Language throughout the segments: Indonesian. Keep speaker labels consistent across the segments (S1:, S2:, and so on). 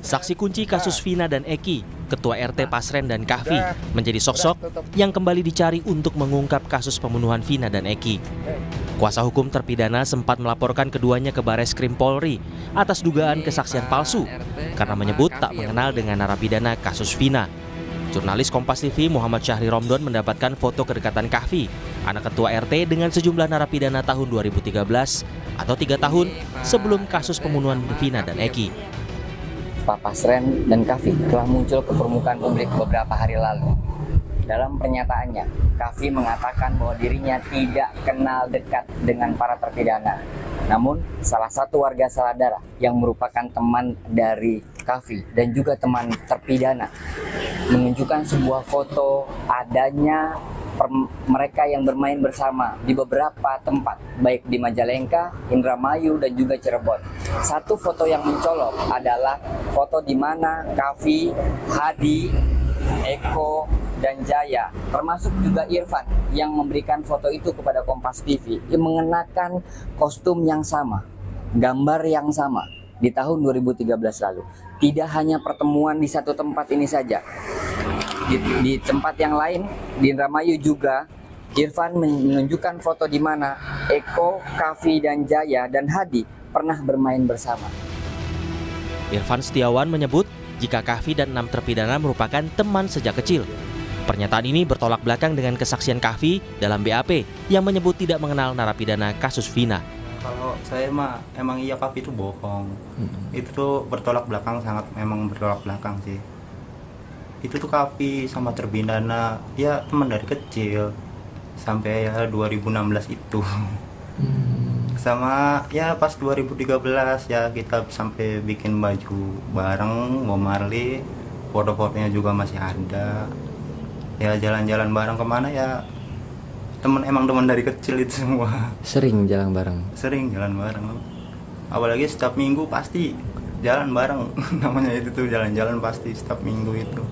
S1: Saksi kunci kasus Vina dan Eki, Ketua RT Pasren dan Kahfi, menjadi sosok yang kembali dicari untuk mengungkap kasus pembunuhan Vina dan Eki. Kuasa hukum terpidana sempat melaporkan keduanya ke Bareskrim Polri atas dugaan kesaksian palsu karena menyebut tak mengenal dengan narapidana kasus Vina. Jurnalis Kompas TV Muhammad Syahri Romdon mendapatkan foto kedekatan Kahfi, anak ketua RT dengan sejumlah narapidana tahun 2013 atau 3 tahun sebelum kasus pembunuhan Vina dan Eki.
S2: Pak Pasren dan Kahfi telah muncul ke permukaan publik beberapa hari lalu. Dalam pernyataannya, Kahfi mengatakan bahwa dirinya tidak kenal dekat dengan para terpidana. Namun, salah satu warga Saladara yang merupakan teman dari Kahfi dan juga teman terpidana menunjukkan sebuah foto adanya mereka yang bermain bersama di beberapa tempat, baik di Majalengka, Indramayu, dan juga Cirebon. Satu foto yang mencolok adalah foto di mana Kahfi, Hadi, Eko, dan Jaya, termasuk juga Irfan yang memberikan foto itu kepada Kompas TV, yang mengenakan kostum yang sama, gambar yang sama di tahun 2013 lalu. Tidak hanya pertemuan di satu tempat ini saja. Di tempat yang lain, di Indramayu juga, Irfan menunjukkan foto di mana Eko, Kahfi, dan Jaya, dan Hadi pernah bermain bersama.
S1: Irfan Setiawan menyebut jika Kahfi dan 6 terpidana merupakan teman sejak kecil. Pernyataan ini bertolak belakang dengan kesaksian Kahfi dalam BAP yang menyebut tidak mengenal narapidana kasus Vina.
S3: Kalau saya mah emang iya Kahfi itu bohong. Itu tuh bertolak belakang, sangat memang bertolak belakang sih. Itu tuh Kahfi sama terpidana dia teman dari kecil sampai ya 2016 itu. Sama ya pas 2013 ya kita sampai bikin baju bareng, Bob Marley, foto-fotonya juga masih ada. Ya jalan-jalan bareng kemana ya emang teman dari kecil itu semua.
S2: Sering jalan bareng?
S3: Sering jalan bareng. Apalagi setiap minggu pasti jalan bareng. Namanya itu tuh jalan-jalan pasti setiap minggu itu.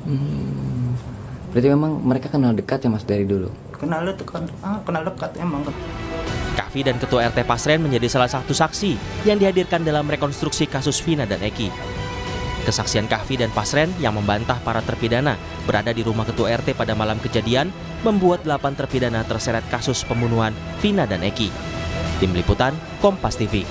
S2: Berarti memang mereka kenal dekat ya Mas dari dulu?
S3: Kenal dekat emang.
S1: Kahfi dan Ketua RT Pasren menjadi salah satu saksi yang dihadirkan dalam rekonstruksi kasus Vina dan Eki. Kesaksian Kahfi dan Pasren yang membantah para terpidana berada di rumah Ketua RT pada malam kejadian membuat 8 terpidana terseret kasus pembunuhan Vina dan Eki. Tim Liputan, Kompas TV.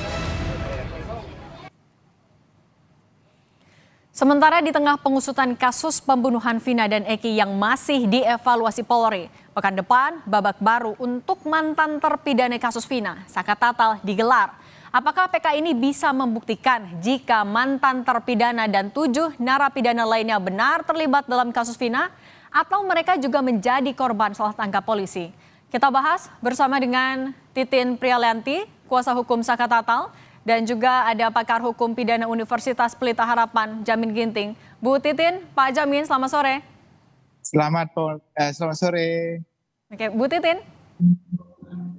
S4: Sementara di tengah pengusutan kasus pembunuhan Vina dan Eki yang masih dievaluasi Polri, pekan depan babak baru untuk mantan terpidana kasus Vina, Sakat Tatal, digelar. Apakah PK ini bisa membuktikan jika mantan terpidana dan 7 narapidana lainnya benar terlibat dalam kasus Vina atau mereka juga menjadi korban salah tangkap polisi? Kita bahas bersama dengan Titin Prialianti, kuasa hukum Sakat Tatal, dan juga ada pakar hukum pidana Universitas Pelita Harapan, Jamin Ginting. Bu Titin, Pak Jamin, selamat sore.
S5: Selamat sore.
S4: Oke, Bu Titin.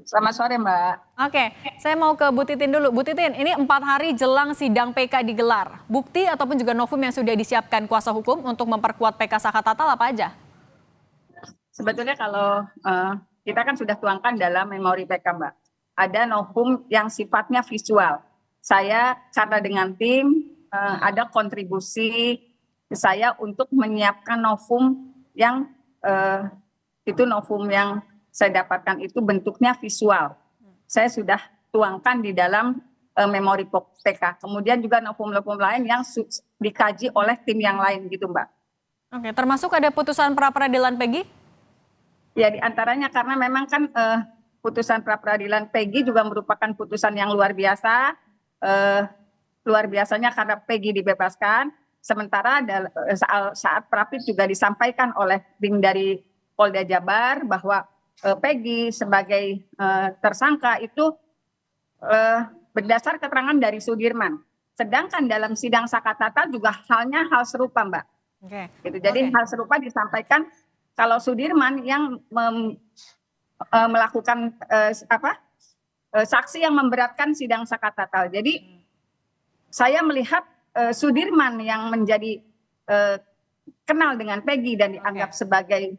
S6: Selamat sore, Mbak.
S4: Oke, saya mau ke Bu Titin dulu. Bu Titin, ini 4 hari jelang sidang PK digelar. Bukti ataupun juga novum yang sudah disiapkan kuasa hukum untuk memperkuat PK Sakat Tatal apa aja?
S6: Sebetulnya kalau kita kan sudah tuangkan dalam memori PK, Mbak. Ada novum yang sifatnya visual. Saya karena dengan tim ada kontribusi saya untuk menyiapkan novum yang itu novum yang saya dapatkan itu bentuknya visual. Saya sudah tuangkan di dalam memori PK. Kemudian juga novum-novum lain yang dikaji oleh tim yang lain gitu, Mbak.
S4: Oke, termasuk ada putusan pra-peradilan Peggy?
S6: Ya, diantaranya karena memang kan putusan pra-peradilan Peggy juga merupakan putusan yang luar biasa. Luar biasanya karena Peggy dibebaskan. Sementara saat Prapit juga disampaikan oleh tim dari Polda Jabar bahwa Peggy sebagai tersangka itu berdasar keterangan dari Sudirman. Sedangkan dalam sidang Sakat Tatal juga hal serupa, Mbak.
S4: Oke.
S6: Gitu. Jadi hal serupa disampaikan kalau Sudirman yang melakukan saksi yang memberatkan sidang Sakat Tatal. Jadi saya melihat Sudirman yang menjadi kenal dengan Peggy dan dianggap sebagai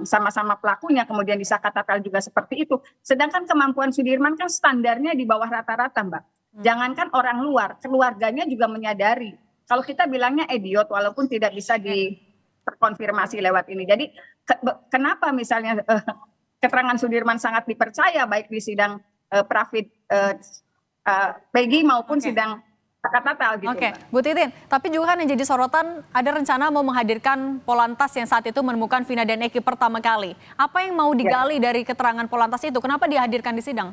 S6: sama-sama pelakunya, kemudian di Sakat Tatal juga seperti itu. Sedangkan kemampuan Sudirman kan standarnya di bawah rata-rata, Mbak. Jangankan orang luar, keluarganya juga menyadari. Kalau kita bilangnya idiot walaupun tidak bisa terkonfirmasi lewat ini. Jadi kenapa misalnya keterangan Sudirman sangat dipercaya baik di sidang Pravid Peggy maupun sidang Tatal gitu.
S4: Oke, Bu Titin, tapi juga kan yang jadi sorotan ada rencana mau menghadirkan Polantas yang saat itu menemukan Vina dan Eki pertama kali. Apa yang mau digali dari keterangan Polantas itu? Kenapa dihadirkan di sidang?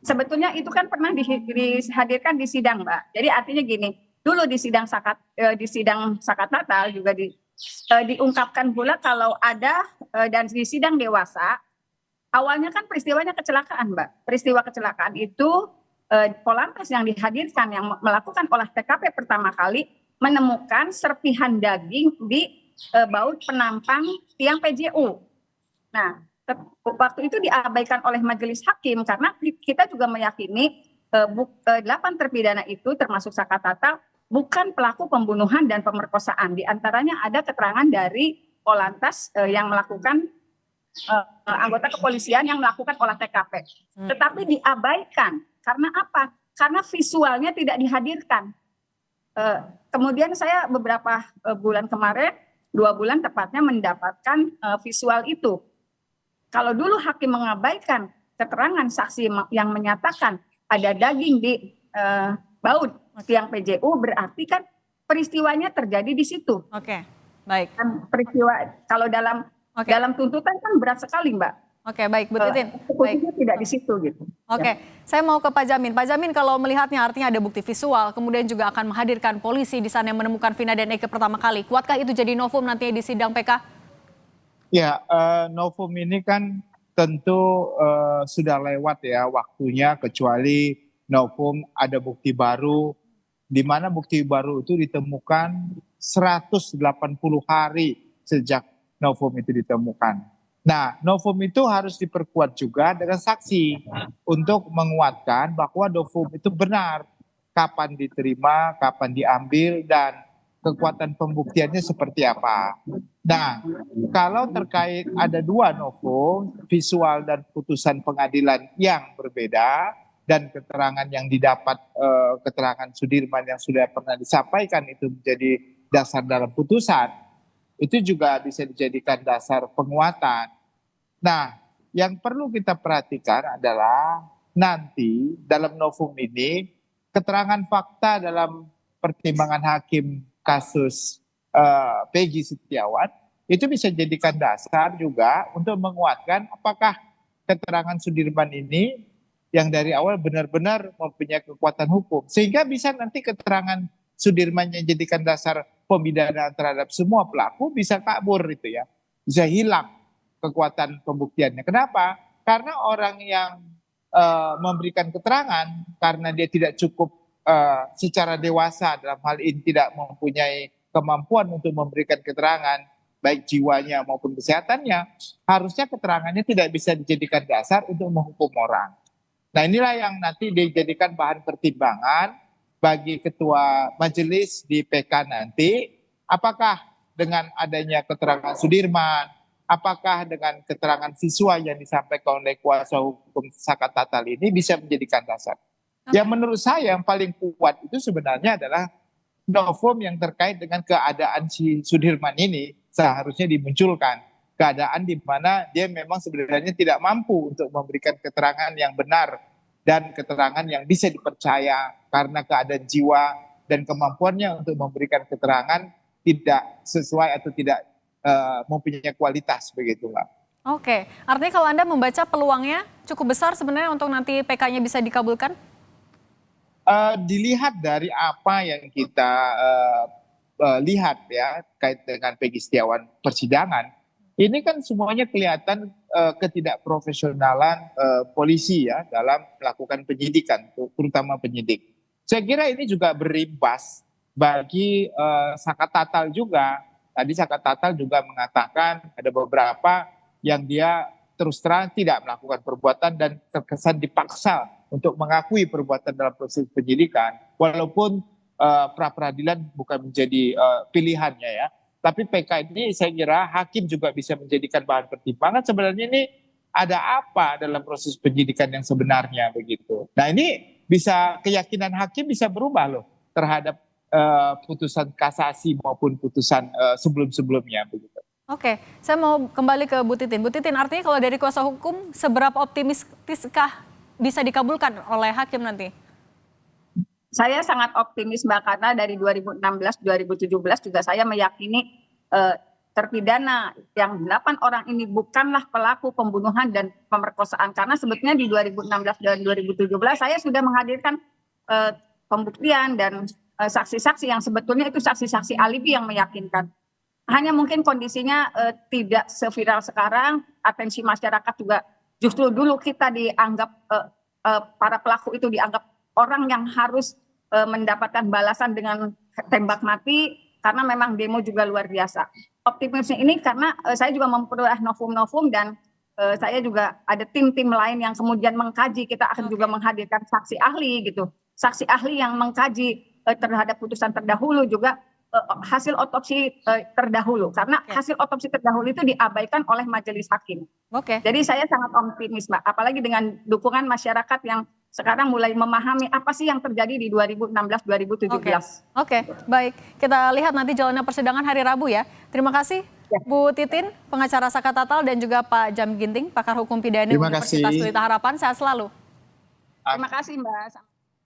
S6: Sebetulnya itu kan pernah dihadirkan di sidang, Mbak. Jadi artinya gini, dulu di sidang Sakatatal juga diungkapkan pula kalau ada dan di sidang dewasa awalnya kan peristiwanya kecelakaan, Mbak. Peristiwa kecelakaan itu Polantas yang dihadirkan yang melakukan olah TKP pertama kali menemukan serpihan daging di baut penampang tiang PJU. Nah, waktu itu diabaikan oleh majelis hakim karena kita juga meyakini 8 terpidana itu termasuk Sakatatal bukan pelaku pembunuhan dan pemerkosaan. Di antaranya ada keterangan dari Polantas yang melakukan anggota kepolisian yang melakukan olah TKP. Tetapi diabaikan. Karena apa? Karena visualnya tidak dihadirkan. Kemudian saya beberapa bulan kemarin, 2 bulan tepatnya mendapatkan visual itu. Kalau dulu hakim mengabaikan keterangan saksi yang menyatakan ada daging di baut tiang PJU, berarti kan peristiwanya terjadi di situ.
S4: Oke, baik.
S6: Dan peristiwa kalau dalam tuntutan kan berat sekali, Mbak.
S4: Oke, baik, Bu Titin. Baik.
S6: Tidak di situ gitu.
S4: Oke, saya mau ke Pak Jamin. Pak Jamin, kalau melihatnya artinya ada bukti visual, kemudian juga akan menghadirkan polisi di sana yang menemukan Vina dan Eki pertama kali. Kuatkah itu jadi novum nantinya di sidang PK?
S5: Ya, novum ini kan tentu sudah lewat ya waktunya, kecuali novum ada bukti baru, di mana bukti baru itu ditemukan 180 hari sejak novum itu ditemukan. Nah, novum itu harus diperkuat juga dengan saksi untuk menguatkan bahwa novum itu benar, kapan diterima, kapan diambil, dan kekuatan pembuktiannya seperti apa. Nah, kalau terkait ada 2 novum, visual dan putusan pengadilan yang berbeda, dan keterangan yang didapat, keterangan Sudirman yang sudah pernah disampaikan itu menjadi dasar dalam putusan, itu juga bisa dijadikan dasar penguatan. Nah, yang perlu kita perhatikan adalah nanti dalam novum ini, keterangan fakta dalam pertimbangan hakim kasus Peggy Setiawan itu bisa jadikan dasar juga untuk menguatkan apakah keterangan Sudirman ini yang dari awal benar-benar mempunyai kekuatan hukum. Sehingga bisa nanti keterangan Sudirman yang jadikan dasar pemidanaan terhadap semua pelaku bisa kabur itu ya. Bisa hilang kekuatan pembuktiannya. Kenapa? Karena orang yang memberikan keterangan karena dia tidak cukup secara dewasa, dalam hal ini tidak mempunyai kemampuan untuk memberikan keterangan baik jiwanya maupun kesehatannya, harusnya keterangannya tidak bisa dijadikan dasar untuk menghukum orang. Nah, inilah yang nanti dijadikan bahan pertimbangan bagi ketua majelis di PK nanti, apakah dengan adanya keterangan Sudirman, apakah dengan keterangan visual yang disampaikan oleh kuasa hukum Sakatatal ini bisa menjadikan dasar. Yang menurut saya yang paling kuat itu sebenarnya adalah novum yang terkait dengan keadaan si Sudirman ini seharusnya dimunculkan. Keadaan di mana dia memang sebenarnya tidak mampu untuk memberikan keterangan yang benar dan keterangan yang bisa dipercaya karena keadaan jiwa dan kemampuannya untuk memberikan keterangan tidak sesuai atau tidak mempunyai kualitas begitu, Mbak.
S4: Oke, artinya kalau Anda membaca peluangnya cukup besar sebenarnya untuk nanti PK-nya bisa dikabulkan?
S5: Dilihat dari apa yang kita lihat ya kait dengan Peggy Setiawan persidangan, ini kan semuanya kelihatan ketidakprofesionalan polisi ya dalam melakukan penyidikan, terutama penyidik. Saya kira ini juga berimbas bagi Sakatatal juga. Tadi Sakatatal juga mengatakan ada beberapa yang dia terus terang tidak melakukan perbuatan dan terkesan dipaksa untuk mengakui perbuatan dalam proses penyidikan. Walaupun pra-peradilan bukan menjadi pilihannya ya. Tapi PK ini saya kira hakim juga bisa menjadikan bahan pertimbangan. Sebenarnya ini ada apa dalam proses penyidikan yang sebenarnya begitu. Nah ini bisa keyakinan hakim bisa berubah loh terhadap putusan kasasi maupun putusan sebelum-sebelumnya begitu.
S4: Oke, saya mau kembali ke Bu Titin. Bu Titin, artinya kalau dari kuasa hukum, seberapa optimistiskah bisa dikabulkan oleh hakim nanti?
S6: Saya sangat optimis Mbak, karena dari 2016-2017 juga saya meyakini terpidana yang 8 orang ini bukanlah pelaku pembunuhan dan pemerkosaan. Karena sebetulnya di 2016 dan 2017 saya sudah menghadirkan pembuktian dan saksi-saksi yang sebetulnya itu saksi-saksi alibi yang meyakinkan. Hanya mungkin kondisinya tidak seviral sekarang, atensi masyarakat juga justru dulu kita dianggap para pelaku itu dianggap orang yang harus mendapatkan balasan dengan tembak mati karena memang demo juga luar biasa. Optimisme ini karena saya juga memperoleh novum-novum dan saya juga ada tim-tim lain yang kemudian mengkaji, kita akan juga menghadirkan saksi ahli gitu. Saksi ahli yang mengkaji terhadap putusan terdahulu juga hasil otopsi terdahulu karena hasil otopsi terdahulu itu diabaikan oleh majelis hakim. Jadi saya sangat optimis Mbak, apalagi dengan dukungan masyarakat yang sekarang mulai memahami apa sih yang terjadi di 2016-2017.
S4: Oke, baik. Kita lihat nanti jalannya persidangan hari Rabu ya. Terima kasih Bu Titin, pengacara Saka Tatal, dan juga Pak Jam Ginting, pakar hukum pidana Universitas Pelita Harapan. Sehat selalu.
S6: Terima kasih Mbak.